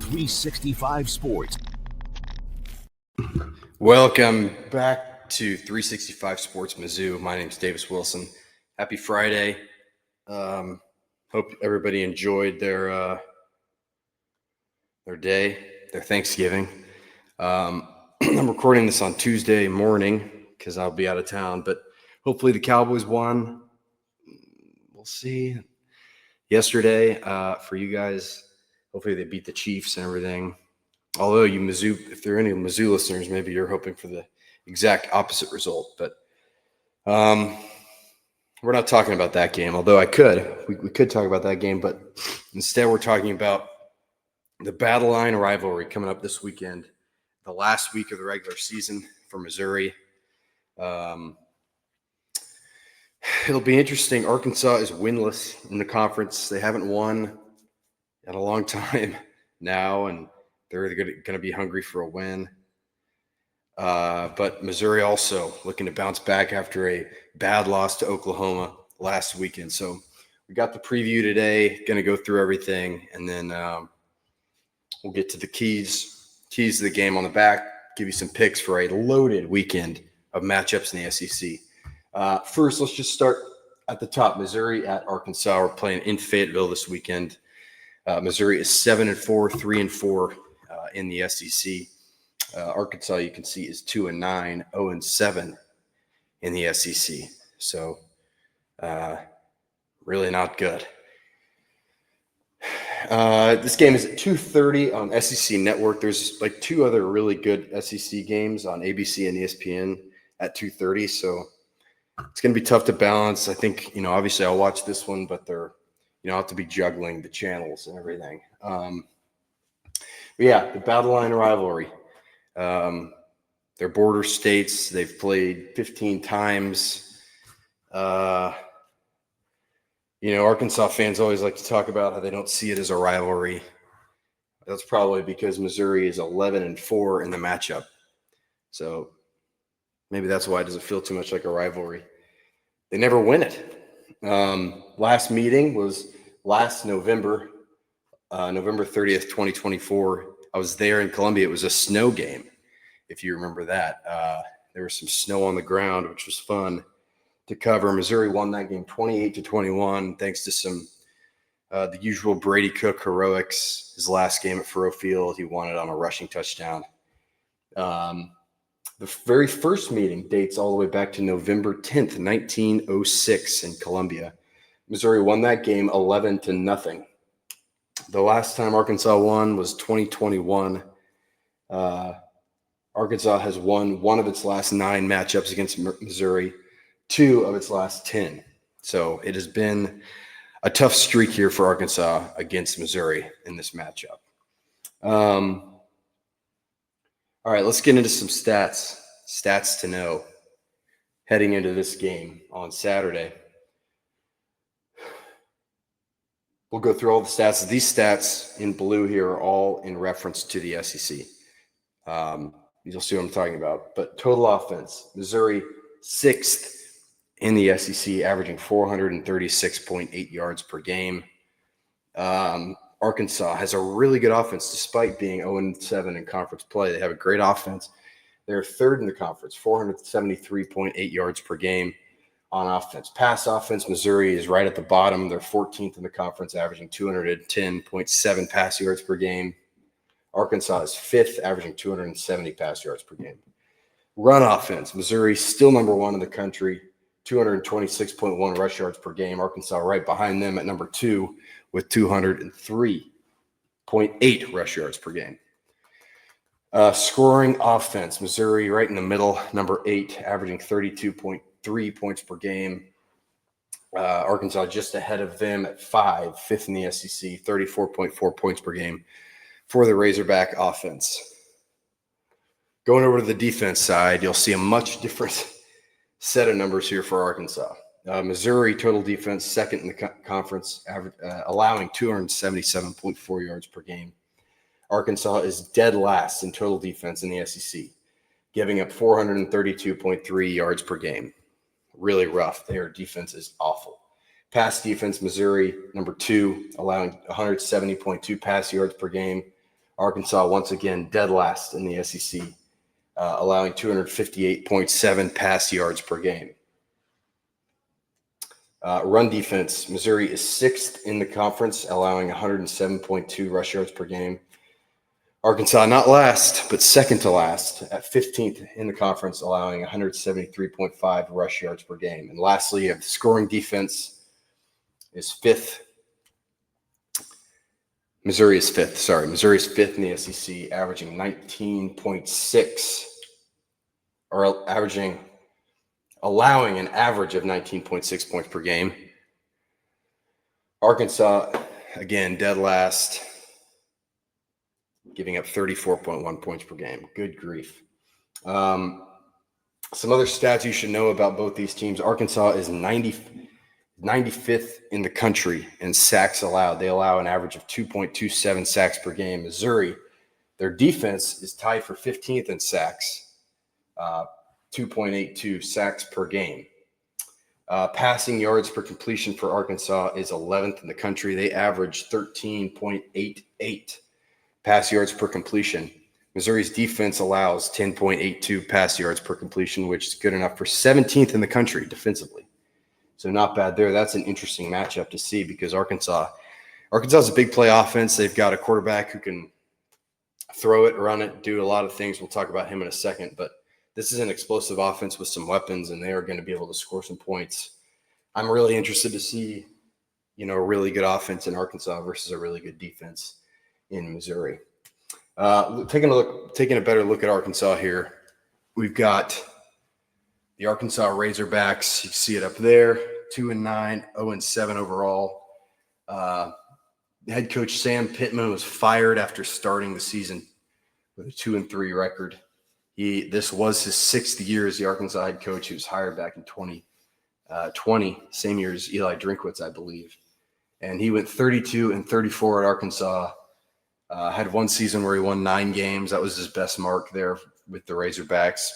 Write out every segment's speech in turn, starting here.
365 Sports. Welcome back to 365 Sports Mizzou. My name is Davis Wilson. Happy Friday. Hope everybody enjoyed their day, their Thanksgiving. I'm recording this on Tuesday morning because I'll be out of town, but hopefully the Cowboys won. We'll see. Yesterday, for you guys, hopefully they beat the Chiefs and everything. Although you Mizzou, if there are any Mizzou listeners, maybe you're hoping for the exact opposite result. But we're not talking about that game, although we could talk about that game, but instead we're talking about the Battle Line rivalry coming up this weekend, the last week of the regular season for Missouri. It'll be interesting. Arkansas is winless in the conference. They haven't won in a long time now, and they're going to be hungry for a win. But Missouri also looking to bounce back after a bad loss to Oklahoma last weekend. So we got the preview today, going to go through everything, and then we'll get to the keys to the game on the back, give you some picks for a loaded weekend of matchups in the SEC. First, let's just start at the top. Missouri at Arkansas. We're playing in Fayetteville this weekend. Missouri is 7-4, 3-4 in the SEC. Arkansas, you can see, is 2-9, 0-7 in the SEC. So, really not good. This game is at 2:30 on SEC Network. There's like two other really good SEC games on ABC and ESPN at 2:30. So it's going to be tough to balance. I think, obviously I'll watch this one, but they're, I'll have to be juggling the channels and everything. But yeah, the Battle Line rivalry. They're border states. They've played 15 times. Arkansas fans always like to talk about how they don't see it as a rivalry. That's probably because Missouri is 11-4 in the matchup. So maybe that's why it doesn't feel too much like a rivalry. They never win it. Last meeting was last November, November 30th, 2024. I was there in Columbia. It was a snow game, if you remember that. There was some snow on the ground, which was fun to cover. Missouri won that game 28-21, thanks to some the usual Brady Cook heroics. His last game at Faurot Field, he won it on a rushing touchdown. The very first meeting dates all the way back to November 10th, 1906 in Columbia. Missouri won that game 11-0. The last time Arkansas won was 2021. Arkansas has won one of its last 9 matchups against Missouri, 2 of its last 10. So it has been a tough streak here for Arkansas against Missouri in this matchup. All right, let's get into some stats to know heading into this game on Saturday. We'll go through all the stats. These stats in blue here are all in reference to the SEC. You'll see what I'm talking about. But total offense, Missouri 6th in the SEC, averaging 436.8 yards per game. Arkansas has a really good offense despite being 0-7 in conference play. They have a great offense. They're 3rd in the conference, 473.8 yards per game on offense. Pass offense, Missouri is right at the bottom. They're 14th in the conference, averaging 210.7 pass yards per game. Arkansas is 5th, averaging 270 pass yards per game. Run offense, Missouri still number 1 in the country, 226.1 rush yards per game. Arkansas right behind them at number 2 with 203.8 rush yards per game. Scoring offense, Missouri right in the middle, number 8, averaging 32.3 points per game. Arkansas just ahead of them at 5th in the SEC, 34.4 points per game for the Razorback offense. Going over to the defense side, you'll see a much different set of numbers here for Arkansas. Missouri total defense 2nd in the conference, allowing 277.4 yards per game. Arkansas is dead last in total defense in the SEC, giving up 432.3 yards per game. Really rough. Their defense is awful. Pass defense, Missouri, number 2, allowing 170.2 pass yards per game. Arkansas, once again, dead last in the SEC, allowing 258.7 pass yards per game. Run defense, Missouri is 6th in the conference, allowing 107.2 rush yards per game. Arkansas, not last, but second to last at 15th in the conference, allowing 173.5 rush yards per game. And lastly, you have the scoring defense is 5th. Missouri is 5th. Sorry, Missouri is 5th in the SEC, averaging 19.6, or allowing an average of 19.6 points per game. Arkansas, again, dead last, giving up 34.1 points per game. Good grief. Some other stats you should know about both these teams. Arkansas is 95th in the country in sacks allowed. They allow an average of 2.27 sacks per game. Missouri, their defense is tied for 15th in sacks, 2.82 sacks per game. Passing yards per completion for Arkansas is 11th in the country. They average 13.88 pass yards per completion. Missouri's defense allows 10.82 pass yards per completion, which is good enough for 17th in the country defensively. So not bad there. That's an interesting matchup to see because Arkansas is a big play offense. They've got a quarterback who can throw it, run it, do a lot of things. We'll talk about him in a second, but this is an explosive offense with some weapons, and they are going to be able to score some points. I'm really interested to see, a really good offense in Arkansas versus a really good defense in Missouri. Taking a better look at Arkansas here, we've got the Arkansas Razorbacks. You can see it up there, 2-9, 0-7 overall. Head coach Sam Pittman was fired after starting the season with a 2-3 record. This was his 6th year as the Arkansas head coach. He was hired back in 2020, same year as Eli Drinkwitz, I believe. And he went 32-34 at Arkansas. Had one season where he won 9 games. That was his best mark there with the Razorbacks.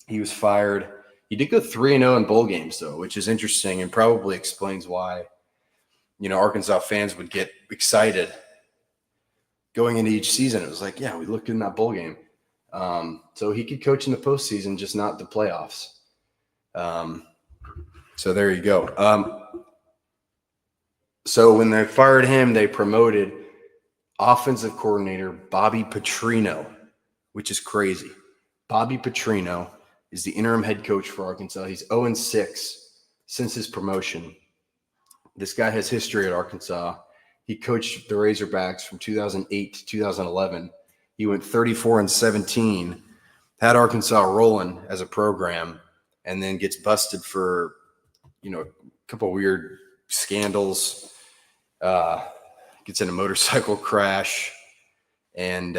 He was fired. He did go 3-0 in bowl games, though, which is interesting and probably explains why, Arkansas fans would get excited going into each season. It was like, yeah, we looked in that bowl game. So he could coach in the postseason, just not the playoffs. So there you go. So when they fired him, they promoted offensive coordinator Bobby Petrino, which is crazy. Bobby Petrino is the interim head coach for Arkansas. He's 0-6 since his promotion. This guy has history at Arkansas. He coached the Razorbacks from 2008 to 2011. He went 34-17, had Arkansas rolling as a program, and then gets busted for, a couple of weird scandals. Gets in a motorcycle crash, and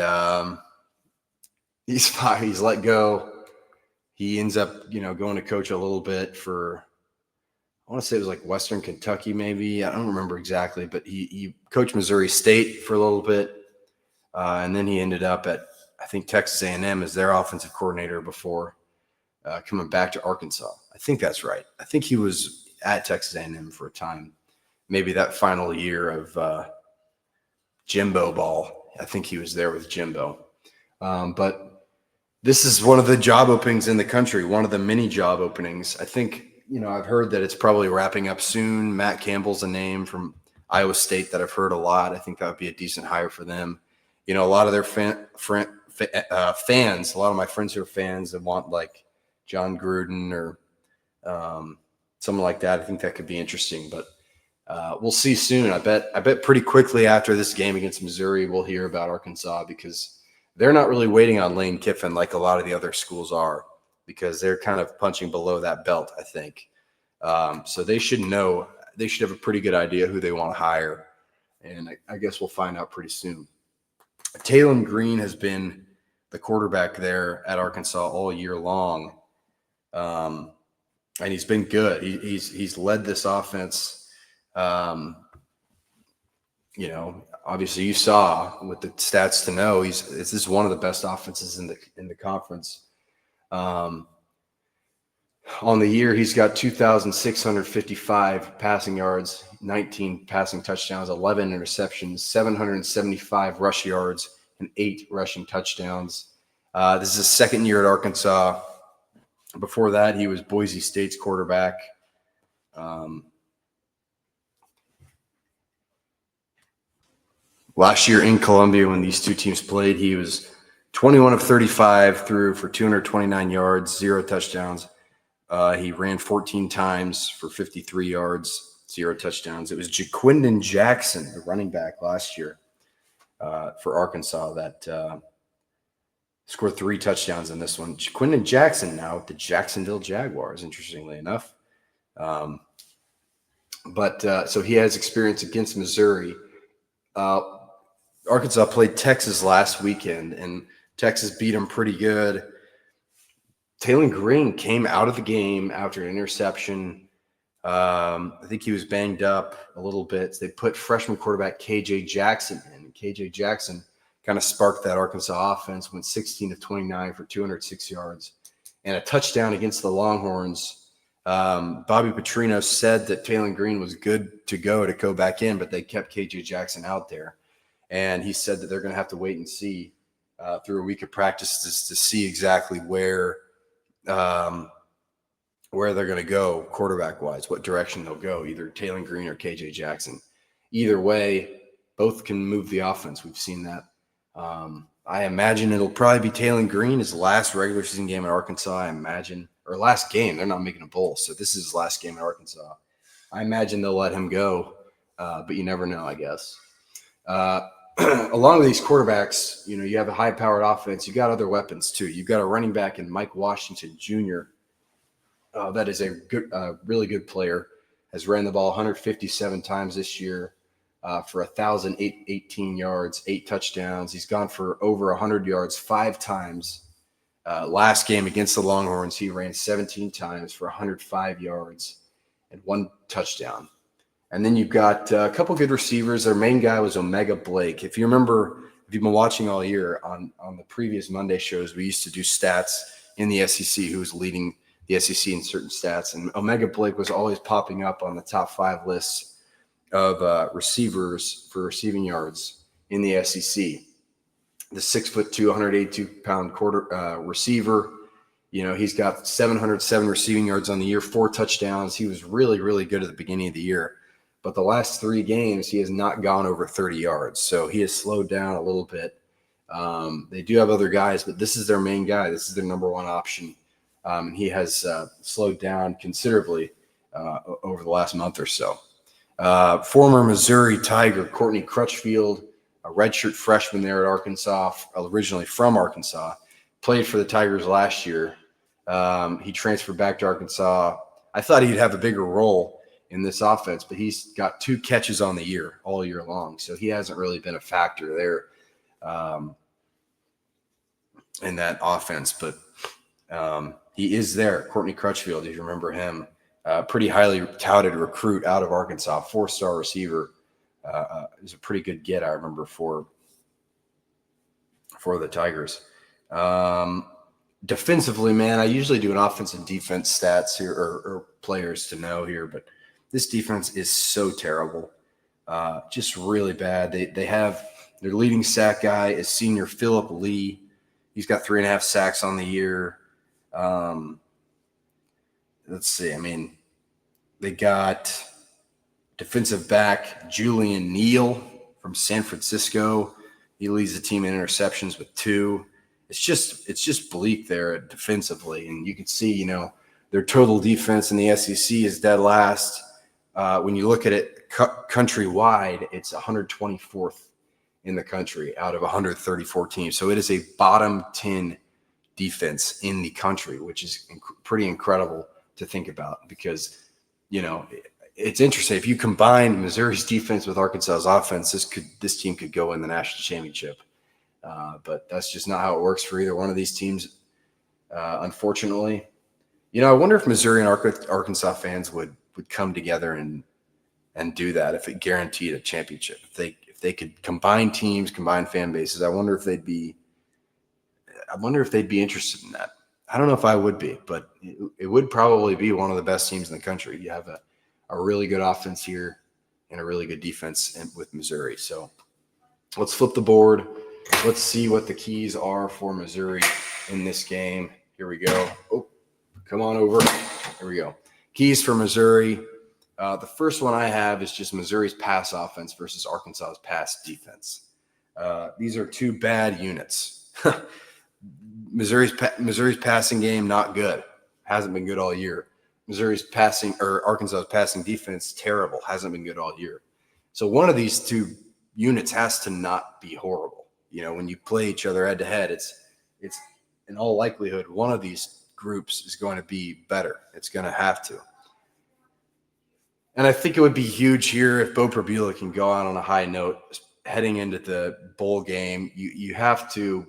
he's let go. He ends up, going to coach a little bit for, I want to say it was like Western Kentucky, maybe. I don't remember exactly, but he coached Missouri State for a little bit. And then he ended up at, I think, Texas A&M as their offensive coordinator before coming back to Arkansas. I think that's right. I think he was at Texas A&M for a time. Maybe that final year of Jimbo ball. I think he was there with Jimbo. But this is one of the job openings in the country, one of the many job openings. I think, I've heard that it's probably wrapping up soon. Matt Campbell's a name from Iowa State that I've heard a lot. I think that would be a decent hire for them. A lot of their fans, a lot of my friends who are fans that want like John Gruden or someone like that. I think that could be interesting, but we'll see soon. I bet pretty quickly after this game against Missouri, we'll hear about Arkansas because they're not really waiting on Lane Kiffin like a lot of the other schools are because they're kind of punching below that belt, I think. So they should know. They should have a pretty good idea who they want to hire, and I guess we'll find out pretty soon. Talon Green has been the quarterback there at Arkansas all year long, and he's been good. He's led this offense. Obviously you saw with the stats to know this is one of the best offenses in the conference. On the year, he's got 2,655 passing yards, 19 passing touchdowns, 11 interceptions, 775 rush yards, and 8 rushing touchdowns. This is his second year at Arkansas. Before that, he was Boise State's quarterback. Last year in Columbia, when these two teams played, he was 21 of 35, threw for 229 yards, 0 touchdowns. He ran 14 times for 53 yards, 0 touchdowns. It was Jaquindon Jackson, the running back last year for Arkansas, that scored 3 touchdowns in this one. Jaquindon Jackson now with the Jacksonville Jaguars, interestingly enough. So he has experience against Missouri. Arkansas played Texas last weekend, and Texas beat them pretty good. Taylor Green came out of the game after an interception. I think he was banged up a little bit. So they put freshman quarterback KJ Jackson in. KJ Jackson kind of sparked that Arkansas offense, went 16 of 29 for 206 yards and a touchdown against the Longhorns. Bobby Petrino said that Taylor Green was good to go back in, but they kept KJ Jackson out there. And he said that they're going to have to wait and see through a week of practices to see exactly where they're going to go quarterback-wise, what direction they'll go, either Taylor Green or KJ Jackson. Either way, both can move the offense. We've seen that. I imagine it'll probably be Taylor Green, his last regular season game at Arkansas, I imagine. Or last game. They're not making a bowl, so this is his last game at Arkansas. I imagine they'll let him go, but you never know, I guess. Along with these quarterbacks, you have a high-powered offense. You got other weapons too. You've got a running back in Mike Washington Jr. That is a really good player. Has ran the ball 157 times this year for 1,018 yards, 8 touchdowns. He's gone for over 100 yards 5 times. Last game against the Longhorns, he ran 17 times for 105 yards and 1 touchdown. And then you've got a couple good receivers. Their main guy was Omega Blake. If you remember, if you've been watching all year on the previous Monday shows, we used to do stats in the SEC, who was leading the SEC in certain stats. And Omega Blake was always popping up on the top 5 lists of receivers for receiving yards in the SEC. The 6'2", 182-pound receiver. He's got 707 receiving yards on the year, 4 touchdowns. He was really, really good at the beginning of the year. But the last 3 games, he has not gone over 30 yards. So he has slowed down a little bit. They do have other guys, but this is their main guy. This is their number 1 option. He has slowed down considerably over the last month or so. Former Missouri Tiger Courtney Crutchfield, a redshirt freshman there at Arkansas, originally from Arkansas, played for the Tigers last year. He transferred back to Arkansas. I thought he'd have a bigger role in this offense, but he's got 2 catches on the year all year long. So he hasn't really been a factor there in that offense, but he is there. Courtney Crutchfield, if you remember him, pretty highly touted recruit out of Arkansas, 4-star receiver. Is a pretty good get, I remember, for the Tigers. Defensively, man, I usually do an offense and defense stats here or players to know here, but this defense is so terrible, just really bad. They have their leading sack guy is senior Phillip Lee. He's got 3.5 sacks on the year. Let's see. I mean, they got defensive back Julian Neal from San Francisco. He leads the team in interceptions with 2. It's just bleak there defensively, and you can see, their total defense in the SEC is dead last. When you look at it countrywide, it's 124th in the country out of 134 teams. So it is a bottom 10 defense in the country, which is pretty incredible to think about because, it's interesting. If you combine Missouri's defense with Arkansas's offense, this team could go in the national championship. But that's just not how it works for either one of these teams, unfortunately. I wonder if Missouri and Arkansas fans would come together and do that if it guaranteed a championship. If they could combine teams, combine fan bases, I wonder if they'd be interested in that. I don't know if I would be, but it would probably be one of the best teams in the country. You have a really good offense here and a really good defense with Missouri. So let's flip the board. let's see what the keys are for Missouri in this game. Here we go. Oh, come on over. Here we go. Keys for Missouri. The first one I have is just Missouri's pass offense versus Arkansas's pass defense. These are two bad units. Missouri's passing game not good. Hasn't been good all year. Arkansas's passing defense terrible. Hasn't been good all year. So one of these two units has to not be horrible. When you play each other head to head, it's in all likelihood one of these groups is going to be better. It's going to have to. And I think it would be huge here if Bo Prabula can go out on a high note heading into the bowl game. You have to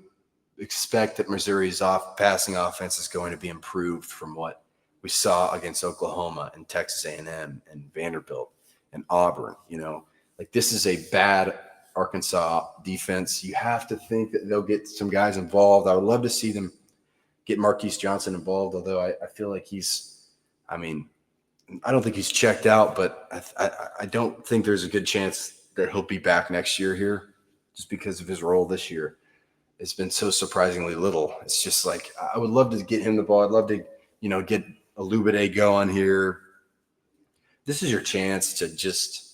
expect that Missouri's passing offense is going to be improved from what we saw against Oklahoma and Texas A&M and Vanderbilt and Auburn. This is a bad Arkansas defense. You have to think that they'll get some guys involved. I would love to see them get Marquise Johnson involved, although I feel like I don't think he's checked out, but I don't think there's a good chance that he'll be back next year here just because of his role this year. It's been so surprisingly little. It's just like I would love to get him the ball. I'd love to, get Alubade going here. This is your chance to just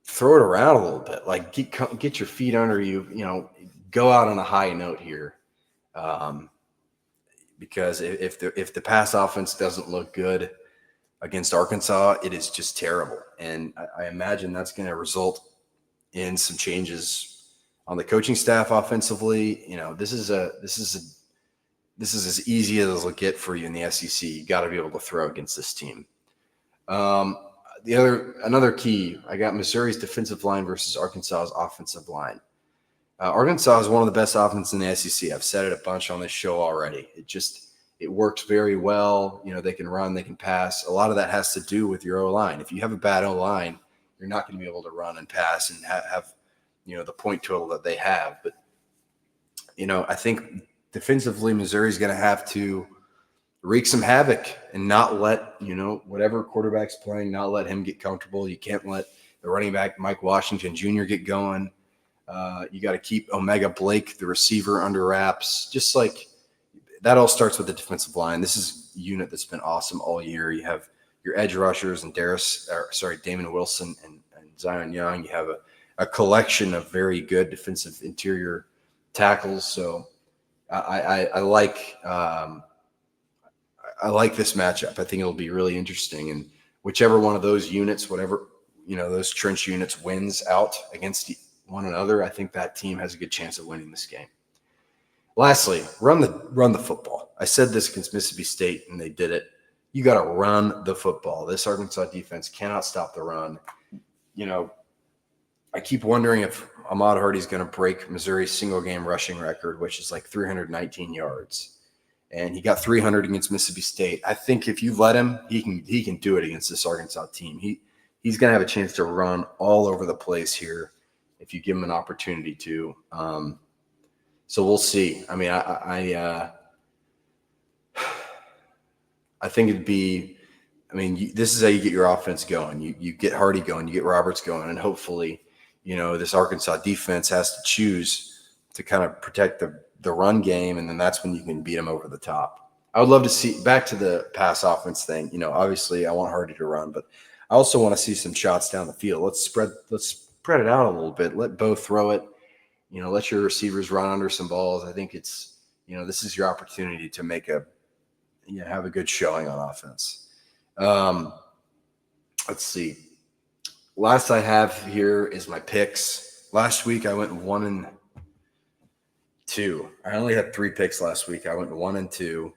throw it around a little bit. Like get your feet under you, go out on a high note here. Because if the pass offense doesn't look good against Arkansas, it is just terrible. And I imagine that's going to result in some changes on the coaching staff offensively. This is as easy as it'll get for you in the SEC. You got to be able to throw against this team. Another key, I got Missouri's defensive line versus Arkansas's offensive line. Arkansas is one of the best offenses in the SEC. I've said it a bunch on this show already. It works very well. They can run, they can pass. A lot of that has to do with your O-line. If you have a bad O-line, you're not going to be able to run and pass and have the point total that they have. But, I think defensively, Missouri's going to have to wreak some havoc and not let, whatever quarterback's playing, not let him get comfortable. You can't let the running back, Mike Washington Jr., get going. You got to keep Omega Blake, the receiver, under wraps. Just like that all starts with the defensive line. This is a unit that's been awesome all year. You have your edge rushers and Damon Wilson and Zion Young. You have a collection of very good defensive interior tackles. So I like this matchup. I think it'll be really interesting. And whichever one of those units, those trench units wins out against one another, I think that team has a good chance of winning this game. Lastly, run the football. I said this against Mississippi State, and they did it. You got to run the football. This Arkansas defense cannot stop the run. I keep wondering if Ahmad Hardy's going to break Missouri's single-game rushing record, which is like 319 yards. And he got 300 against Mississippi State. I think if you let him, he can do it against this Arkansas team. He's going to have a chance to run all over the place here if you give him an opportunity to. So we'll see. I mean, I think it'd be – this is how you get your offense going. You get Hardy going, you get Roberts going, and hopefully, this Arkansas defense has to choose to kind of protect the run game, and then that's when you can beat them over the top. I would love to see – back to the pass offense thing. Obviously I want Hardy to run, but I also want to see some shots down the field. Let's spread it out a little bit. Let Bo throw it. Let your receivers run under some balls. I think it's, this is your opportunity to make have a good showing on offense. Let's see. Last I have here is my picks. Last week I went 1-2. I only had 3 picks last week. I went 1-2.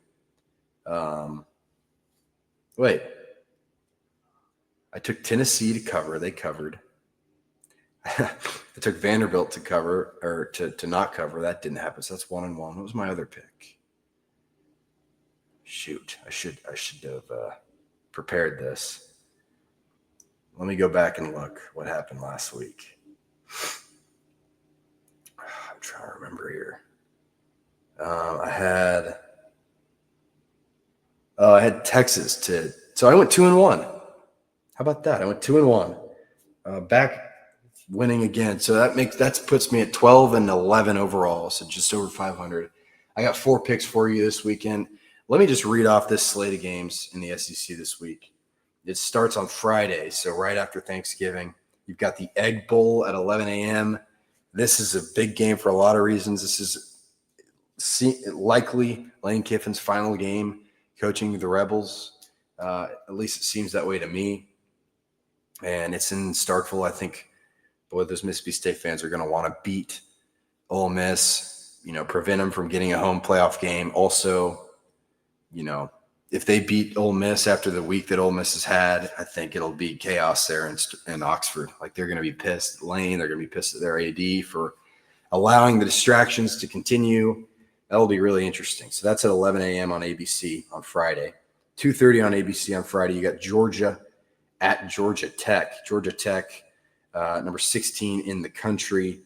I took Tennessee to cover. They covered. I took Vanderbilt to cover or to not cover. That didn't happen. So that's 1-1. What was my other pick? Shoot, I should have prepared this. Let me go back and look what happened last week. I'm trying to remember here. I had Texas so I went 2-1. How about that? I went 2-1. winning again. So that puts me at 12-11 overall, so just over 500. I got 4 picks for you this weekend. Let me just read off this slate of games in the SEC this week. It starts on Friday, so right after Thanksgiving. You've got the Egg Bowl at 11 a.m. This is a big game for a lot of reasons. This is likely Lane Kiffin's final game coaching the Rebels. At least it seems that way to me. And it's in Starkville. I think those Mississippi State fans are going to want to beat Ole Miss, prevent them from getting a home playoff game. Also, if they beat Ole Miss after the week that Ole Miss has had, I think it'll be chaos there in Oxford. Like, they're going to be pissed at Lane. They're going to be pissed at their AD for allowing the distractions to continue. That'll be really interesting. So that's at 11 a.m. on ABC on Friday. 2:30 on ABC on Friday. You got Georgia at Georgia Tech. Georgia Tech, number 16 in the country,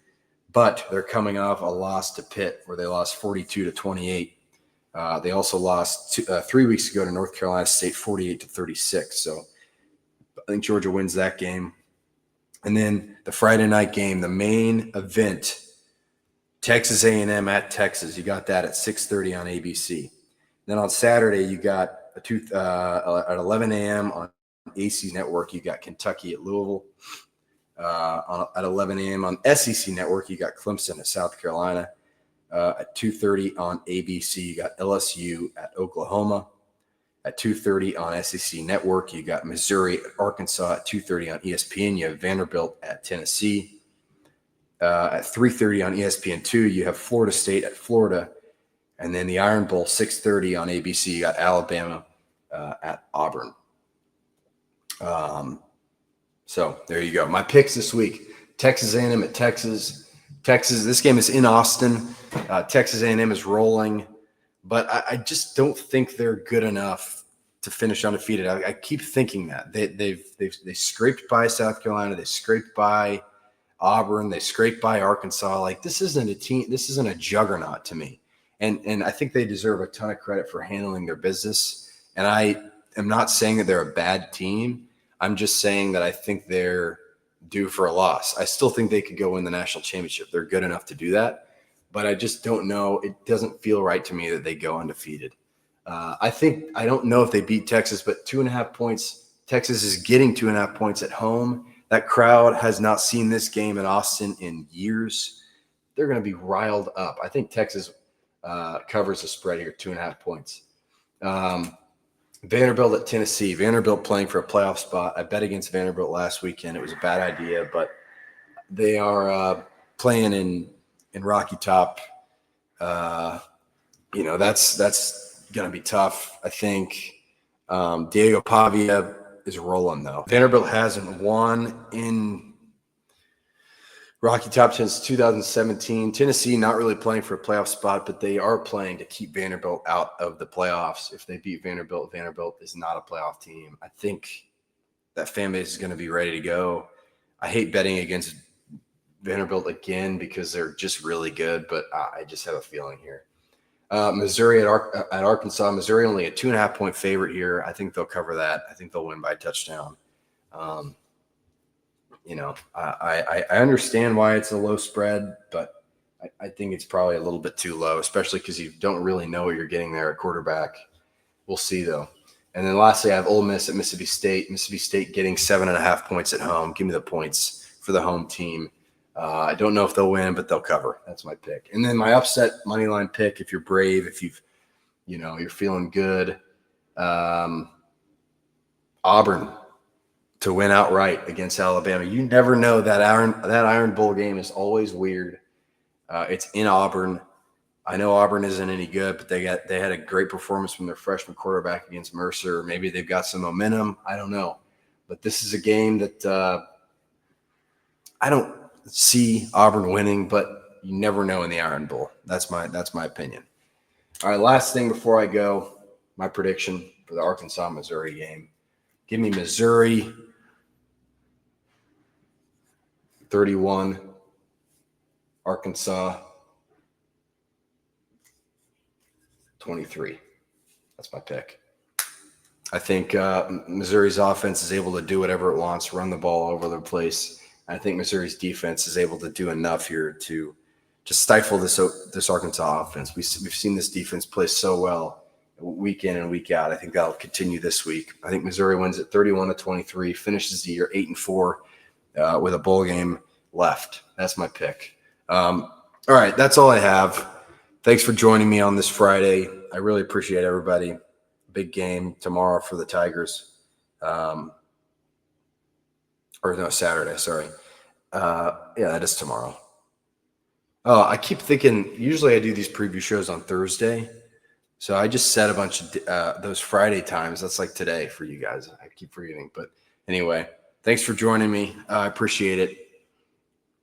but they're coming off a loss to Pitt where they lost 42-28. They also lost 3 weeks ago to North Carolina State 48-36. So I think Georgia wins that game. And then the Friday night game, the main event, Texas A&M at Texas. You got that at 6:30 on ABC. Then on Saturday, you got at 11 a.m. on AC Network, you got Kentucky at Louisville. At 11 a.m. on SEC Network, you got Clemson at South Carolina. At 2:30 on ABC, you got LSU at Oklahoma. At 2:30 on SEC Network, you got Missouri at Arkansas. At 2:30 on ESPN, you have Vanderbilt at Tennessee. At 3:30 on ESPN2, you have Florida State at Florida. And then the Iron Bowl, 6:30 on ABC, you got Alabama at Auburn. So there you go. My picks this week: Texas A&M at Texas. This game is in Austin. Texas A&M is rolling, but I just don't think they're good enough to finish undefeated. I keep thinking that they scraped by South Carolina, they scraped by Auburn, they scraped by Arkansas. Like, this isn't a team. This isn't a juggernaut to me, and I think they deserve a ton of credit for handling their business. And I am not saying that they're a bad team. I'm just saying that I think they're due for a loss. I still think they could go win the national championship. They're good enough to do that, but I just don't know. It doesn't feel right to me that they go undefeated. I don't know if they beat Texas, but 2.5 points. Texas is getting 2.5 points at home. That crowd has not seen this game in Austin in years. They're going to be riled up. I think Texas covers the spread here, 2.5 points. Vanderbilt at Tennessee. Vanderbilt playing for a playoff spot. I bet against Vanderbilt last weekend. It was a bad idea, but they are playing in Rocky Top. That's going to be tough. I think Diego Pavia is rolling, though. Vanderbilt hasn't won in Rocky Top since 2017. Tennessee not really playing for a playoff spot, but they are playing to keep Vanderbilt out of the playoffs. If they beat Vanderbilt, Vanderbilt is not a playoff team. I think that fan base is going to be ready to go. I hate betting against Vanderbilt again because they're just really good, but I just have a feeling here. Missouri at Arkansas. Missouri only a 2.5 point favorite here. I think they'll cover that. I think they'll win by a touchdown. I understand why it's a low spread, but I think it's probably a little bit too low, especially because you don't really know what you're getting there at quarterback. We'll see, though. And then lastly, I have Ole Miss at Mississippi State. Mississippi State getting 7.5 points at home. Give me the points for the home team. I don't know if they'll win, but they'll cover. That's my pick. And then my upset money line pick, if you're brave, if you're feeling good, Auburn to win outright against Alabama. You never know. That Iron Bowl game is always weird. It's in Auburn. I know Auburn isn't any good, but they had a great performance from their freshman quarterback against Mercer. Maybe they've got some momentum. I don't know. But this is a game that I don't see Auburn winning, but you never know in the Iron Bowl. That's my opinion. All right, last thing before I go, my prediction for the Arkansas-Missouri game. Give me Missouri 31, Arkansas 23. That's my pick. I think Missouri's offense is able to do whatever it wants, run the ball all over the place. I think Missouri's defense is able to do enough here to stifle this Arkansas offense. We've seen this defense play so well week in and week out. I think that'll continue this week. I think Missouri wins at 31-23, finishes the year 8-4 with a bowl game left. That's my pick. All right, that's all I have. Thanks for joining me on this Friday. I really appreciate everybody. Big game tomorrow for the Tigers. Saturday, sorry. Yeah, that is tomorrow. Oh, I keep thinking, usually I do these preview shows on Thursday. So I just set a bunch of those Friday times. That's like today for you guys. I keep forgetting. But anyway, thanks for joining me. I appreciate it.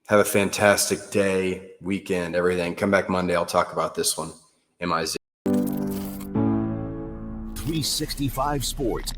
Have a fantastic day, weekend, everything. Come back Monday. I'll talk about this one. MIZ. 365 Sports.